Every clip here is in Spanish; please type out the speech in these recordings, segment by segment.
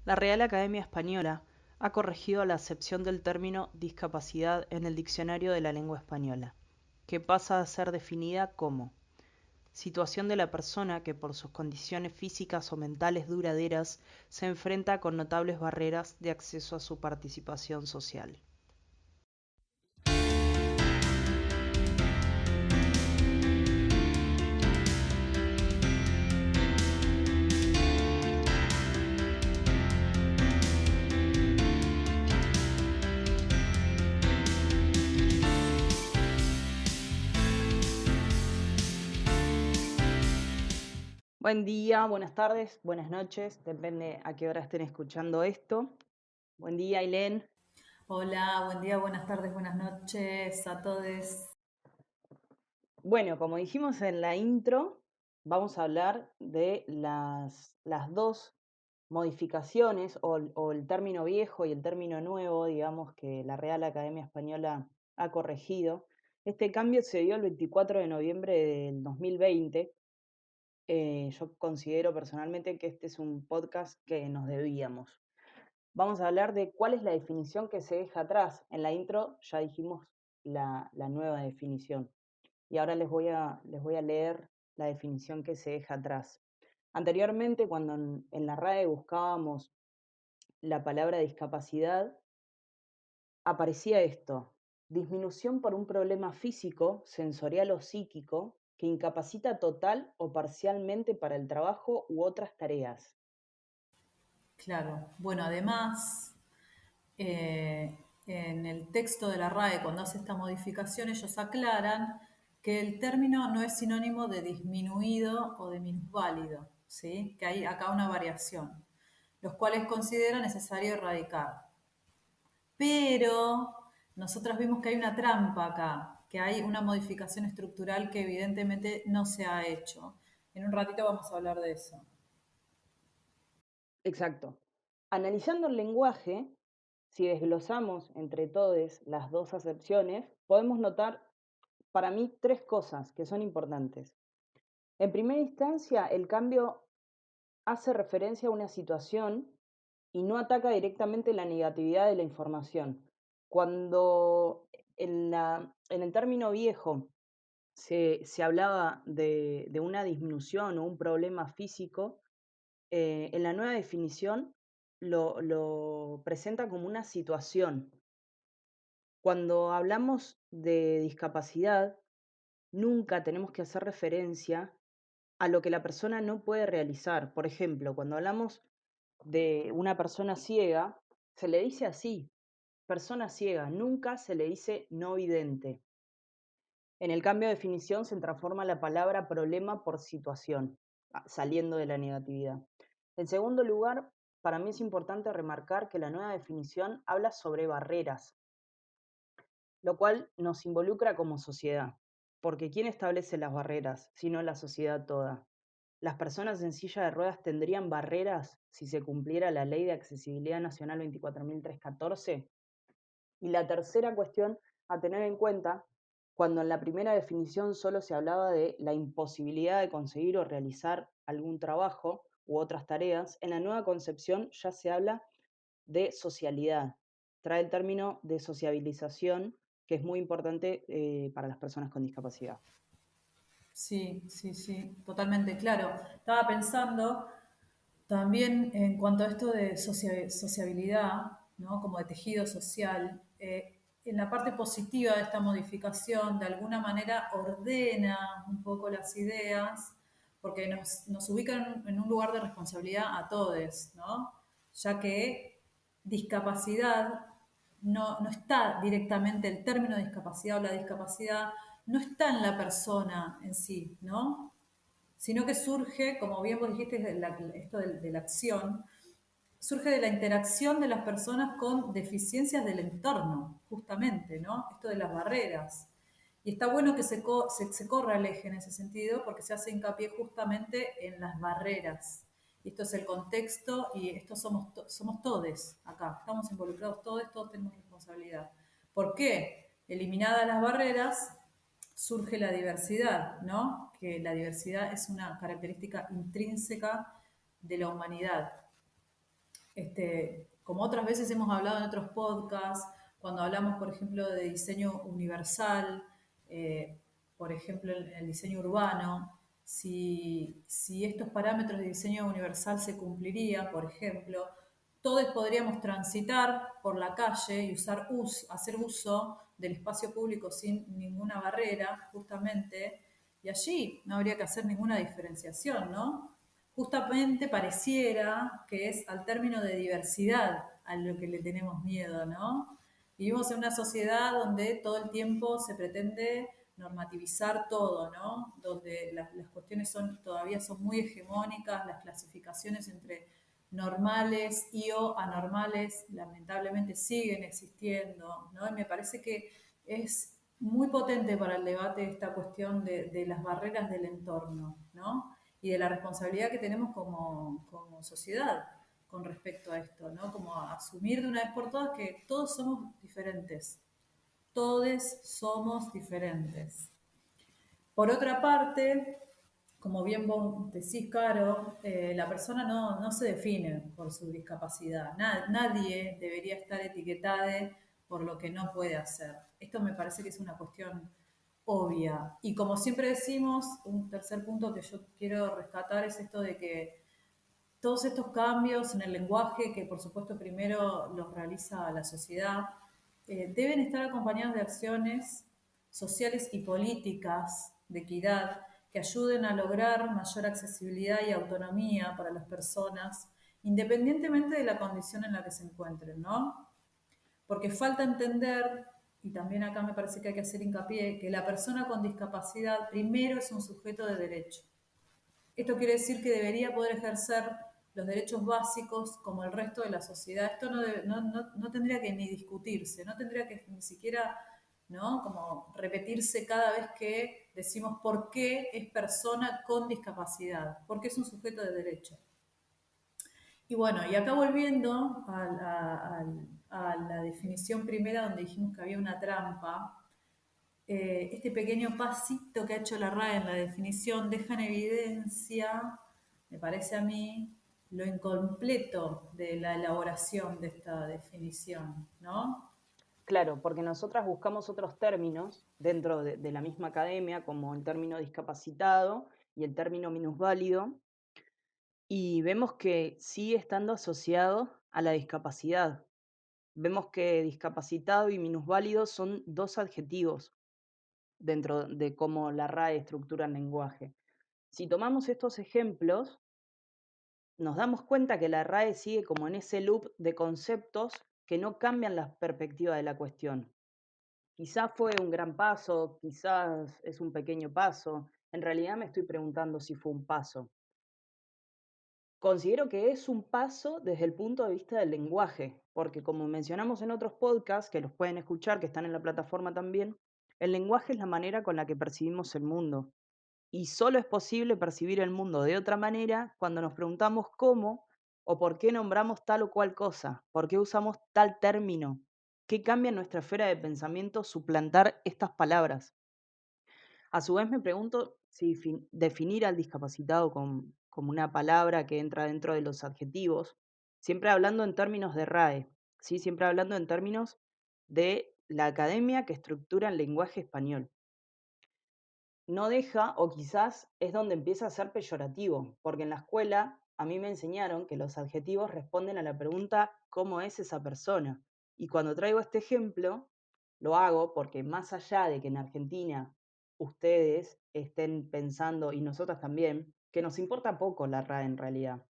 La Real Academia Española ha corregido la acepción del término discapacidad en el Diccionario de la Lengua Española, que pasa a ser definida como situación de la persona que por sus condiciones físicas o mentales duraderas se enfrenta con notables barreras de acceso a su participación social. Buen día, buenas tardes, buenas noches, depende a qué hora estén escuchando esto. Buen día, Ailén. Hola, buen día, buenas tardes, buenas noches a todos. Bueno, como dijimos en la intro, vamos a hablar de las dos modificaciones o el término viejo y el término nuevo, digamos, que la Real Academia Española ha corregido. Este cambio se dio el 24 de noviembre del 2020. Yo considero personalmente que este es un podcast que nos debíamos. Vamos a hablar de cuál es la definición que se deja atrás. En la intro ya dijimos la nueva definición. Y ahora les voy a leer la definición que se deja atrás. Anteriormente, cuando en la RAE buscábamos la palabra discapacidad, aparecía esto: disminución por un problema físico, sensorial o psíquico que incapacita total o parcialmente para el trabajo u otras tareas. Claro, bueno, además, en el texto de la RAE, cuando hace esta modificación, ellos aclaran que el término no es sinónimo de disminuido o de minusválido, ¿sí? Que hay acá una variación, los cuales consideran necesario erradicar. Pero nosotras vimos que hay una trampa acá, que hay una modificación estructural que evidentemente no se ha hecho. En un ratito vamos a hablar de eso. Exacto. Analizando el lenguaje, si desglosamos entre todos las dos acepciones, podemos notar para mí tres cosas que son importantes. En primera instancia, el cambio hace referencia a una situación y no ataca directamente la negatividad de la información. Cuando en el término viejo se hablaba de una disminución o un problema físico, en la nueva definición lo presenta como una situación. Cuando hablamos de discapacidad, nunca tenemos que hacer referencia a lo que la persona no puede realizar. Por ejemplo, cuando hablamos de una persona ciega, se le dice así: persona ciega, nunca se le dice no vidente. En el cambio de definición se transforma la palabra problema por situación, saliendo de la negatividad. En segundo lugar, para mí es importante remarcar que la nueva definición habla sobre barreras, lo cual nos involucra como sociedad, porque ¿quién establece las barreras, sino la sociedad toda? ¿Las personas en silla de ruedas tendrían barreras si se cumpliera la Ley de Accesibilidad Nacional 24.314? Y la tercera cuestión a tener en cuenta: cuando en la primera definición solo se hablaba de la imposibilidad de conseguir o realizar algún trabajo u otras tareas, en la nueva concepción ya se habla de socialidad. Trae el término de sociabilización, que es muy importante para las personas con discapacidad. Sí, sí, sí, totalmente claro. Estaba pensando también en cuanto a esto de sociabilidad, ¿no? Como de tejido social, en la parte positiva de esta modificación, de alguna manera ordena un poco las ideas, porque nos ubica en un lugar de responsabilidad a todos, ¿no? Ya que discapacidad no está directamente, el término discapacidad o la discapacidad no está en la persona en sí, ¿no? Sino que surge, como bien vos dijiste, esto de la acción, surge de la interacción de las personas con deficiencias del entorno, justamente, ¿no? Esto de las barreras. Y está bueno que se corra el eje en ese sentido porque se hace hincapié justamente en las barreras. Y esto es el contexto y esto somos todos acá, estamos involucrados todos tenemos responsabilidad. ¿Por qué? Eliminadas las barreras, surge la diversidad, ¿no? Que la diversidad es una característica intrínseca de la humanidad. como otras veces hemos hablado en otros podcasts, cuando hablamos, por ejemplo, de diseño universal, eh, por ejemplo, el diseño urbano, si estos parámetros de diseño universal se cumplirían, por ejemplo, todos podríamos transitar por la calle y hacer uso del espacio público sin ninguna barrera, justamente, y allí no habría que hacer ninguna diferenciación, ¿no? Justamente pareciera que es al término de diversidad a lo que le tenemos miedo, ¿no? Vivimos en una sociedad donde todo el tiempo se pretende normativizar todo, ¿no? Donde las cuestiones todavía son muy hegemónicas, las clasificaciones entre normales y o anormales lamentablemente siguen existiendo, ¿no? Y me parece que es muy potente para el debate esta cuestión de las barreras del entorno, ¿no? Y de la responsabilidad que tenemos como sociedad con respecto a esto, ¿no? Como asumir de una vez por todas que todos somos diferentes, todos somos diferentes. Por otra parte, como bien vos decís, Caro, la persona no se define por su discapacidad. Nadie debería estar etiquetada por lo que no puede hacer. Esto me parece que es una cuestión obvia. Y como siempre decimos, un tercer punto que yo quiero rescatar es esto de que todos estos cambios en el lenguaje, que por supuesto primero los realiza la sociedad, deben estar acompañados de acciones sociales y políticas de equidad que ayuden a lograr mayor accesibilidad y autonomía para las personas, independientemente de la condición en la que se encuentren, ¿no? Porque falta entender, y también acá me parece que hay que hacer hincapié, que la persona con discapacidad primero es un sujeto de derecho. Esto quiere decir que debería poder ejercer los derechos básicos como el resto de la sociedad. Esto no tendría que ni discutirse, no tendría que ni siquiera, ¿no? Como repetirse cada vez que decimos por qué es persona con discapacidad, porque es un sujeto de derecho. Y bueno, y acá volviendo a la definición primera donde dijimos que había una trampa, este pequeño pasito que ha hecho la RAE en la definición deja en evidencia, me parece a mí, lo incompleto de la elaboración de esta definición, ¿no? Claro, porque nosotras buscamos otros términos dentro de la misma academia, como el término discapacitado y el término minusválido, y vemos que sigue estando asociado a la discapacidad. Vemos que discapacitado y minusválido son dos adjetivos dentro de cómo la RAE estructura el lenguaje. Si tomamos estos ejemplos, nos damos cuenta que la RAE sigue como en ese loop de conceptos que no cambian la perspectiva de la cuestión. Quizás fue un gran paso, quizás es un pequeño paso. En realidad me estoy preguntando si fue un paso. Considero que es un paso desde el punto de vista del lenguaje, porque como mencionamos en otros podcasts, que los pueden escuchar, que están en la plataforma también, el lenguaje es la manera con la que percibimos el mundo. Y solo es posible percibir el mundo de otra manera cuando nos preguntamos cómo o por qué nombramos tal o cual cosa, por qué usamos tal término, qué cambia en nuestra esfera de pensamiento suplantar estas palabras. A su vez me pregunto si definir al discapacitado como una palabra que entra dentro de los adjetivos, siempre hablando en términos de RAE, ¿sí? Siempre hablando en términos de la academia que estructura el lenguaje español. No deja, o quizás es donde empieza a ser peyorativo, porque en la escuela a mí me enseñaron que los adjetivos responden a la pregunta ¿cómo es esa persona? Y cuando traigo este ejemplo, lo hago porque más allá de que en Argentina ustedes estén pensando, y nosotras también, que nos importa poco la RAE en realidad.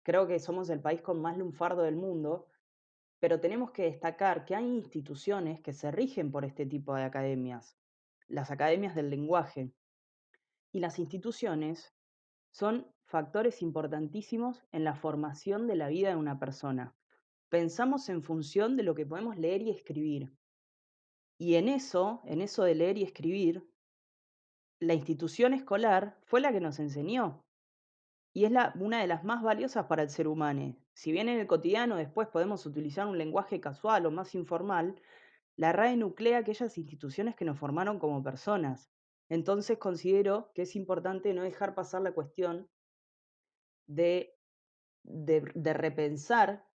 Creo que somos el país con más lunfardo del mundo, pero tenemos que destacar que hay instituciones que se rigen por este tipo de academias, las academias del lenguaje, y las instituciones son factores importantísimos en la formación de la vida de una persona. Pensamos en función de lo que podemos leer y escribir. Y en eso de leer y escribir, la institución escolar fue la que nos enseñó. Y es una de las más valiosas para el ser humano. Si bien en el cotidiano después podemos utilizar un lenguaje casual o más informal, la RAE nuclea aquellas instituciones que nos formaron como personas. Entonces considero que es importante no dejar pasar la cuestión de repensar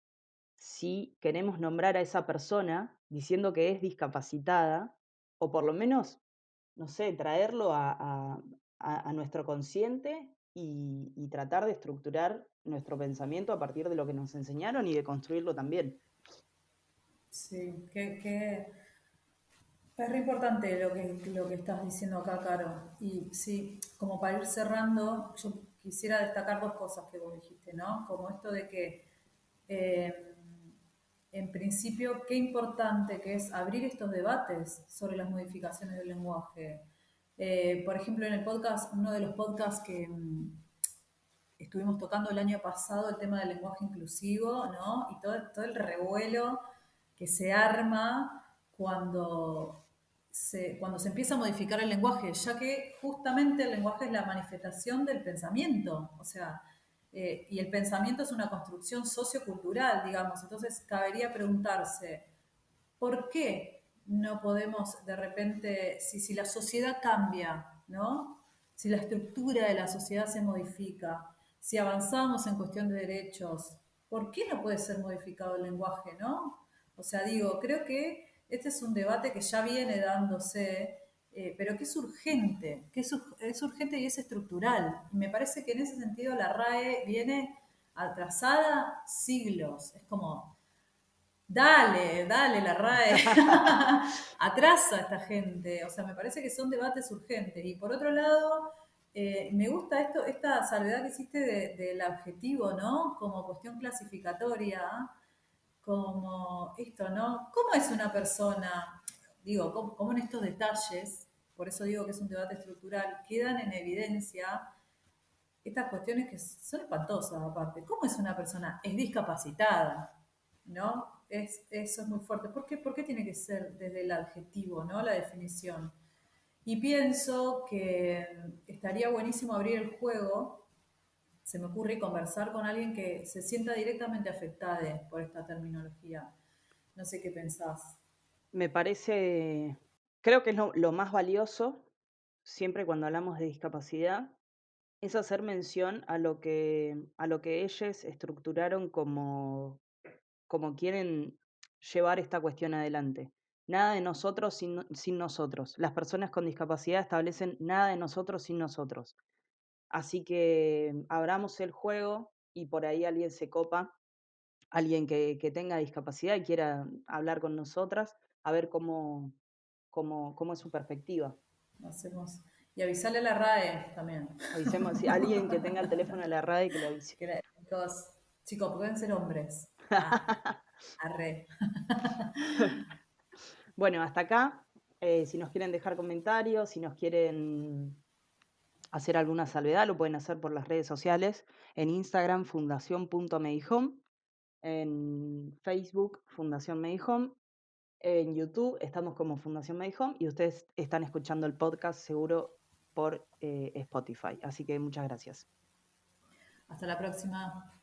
si queremos nombrar a esa persona diciendo que es discapacitada, o por lo menos, no sé, traerlo a nuestro consciente y tratar de estructurar nuestro pensamiento a partir de lo que nos enseñaron y de construirlo también. Sí, es re importante lo que estás diciendo acá, Caro. Y sí, como para ir cerrando, yo quisiera destacar dos cosas que vos dijiste, ¿no? Como esto de que, eh, en principio, qué importante que es abrir estos debates sobre las modificaciones del lenguaje. Por ejemplo, en el podcast, uno de los podcasts que estuvimos tocando el año pasado, el tema del lenguaje inclusivo, ¿no? Y todo el revuelo que se arma cuando se empieza a modificar el lenguaje, ya que justamente el lenguaje es la manifestación del pensamiento, o sea, y el pensamiento es una construcción sociocultural, digamos, entonces cabería preguntarse, ¿por qué no podemos de repente, si la sociedad cambia, ¿no? Si la estructura de la sociedad se modifica, si avanzamos en cuestión de derechos, ¿por qué no puede ser modificado el lenguaje, ¿no? O sea, digo, creo que este es un debate que ya viene dándose, pero que es urgente, es urgente y es estructural. Y me parece que en ese sentido la RAE viene atrasada siglos. Es como, dale, dale, la RAE. Atrasa a esta gente. O sea, me parece que son debates urgentes. Y por otro lado, me gusta esta salvedad que hiciste del adjetivo, ¿no? Como cuestión clasificatoria, como esto, ¿no? ¿Cómo es una persona? Digo, cómo en estos detalles, por eso digo que es un debate estructural, quedan en evidencia estas cuestiones que son espantosas aparte. ¿Cómo es una persona? Es discapacitada, ¿no? Eso es muy fuerte. ¿Por qué tiene que ser desde el adjetivo, ¿no? La definición. Y pienso que estaría buenísimo abrir el juego, se me ocurre conversar con alguien que se sienta directamente afectada por esta terminología. No sé qué pensás. Me parece, creo que es lo más valioso, siempre cuando hablamos de discapacidad, es hacer mención a lo que ellos estructuraron como quieren llevar esta cuestión adelante. Nada de nosotros sin nosotros. Las personas con discapacidad establecen nada de nosotros sin nosotros. Así que abramos el juego y por ahí alguien se copa, alguien que tenga discapacidad y quiera hablar con nosotras, a ver cómo es su perspectiva. Hacemos. Y avisarle a la RAE también. Avisemos, si alguien que tenga el teléfono de la radio que le avise. Chicos, chicos, pueden ser hombres. Ah, arre. Bueno, hasta acá. Si nos quieren dejar comentarios, si nos quieren hacer alguna salvedad, lo pueden hacer por las redes sociales. En Instagram, fundación.medihome. En Facebook, Fundación Medihome. En YouTube estamos como Fundación Medihome y ustedes están escuchando el podcast seguro por Spotify. Así que muchas gracias. Hasta la próxima.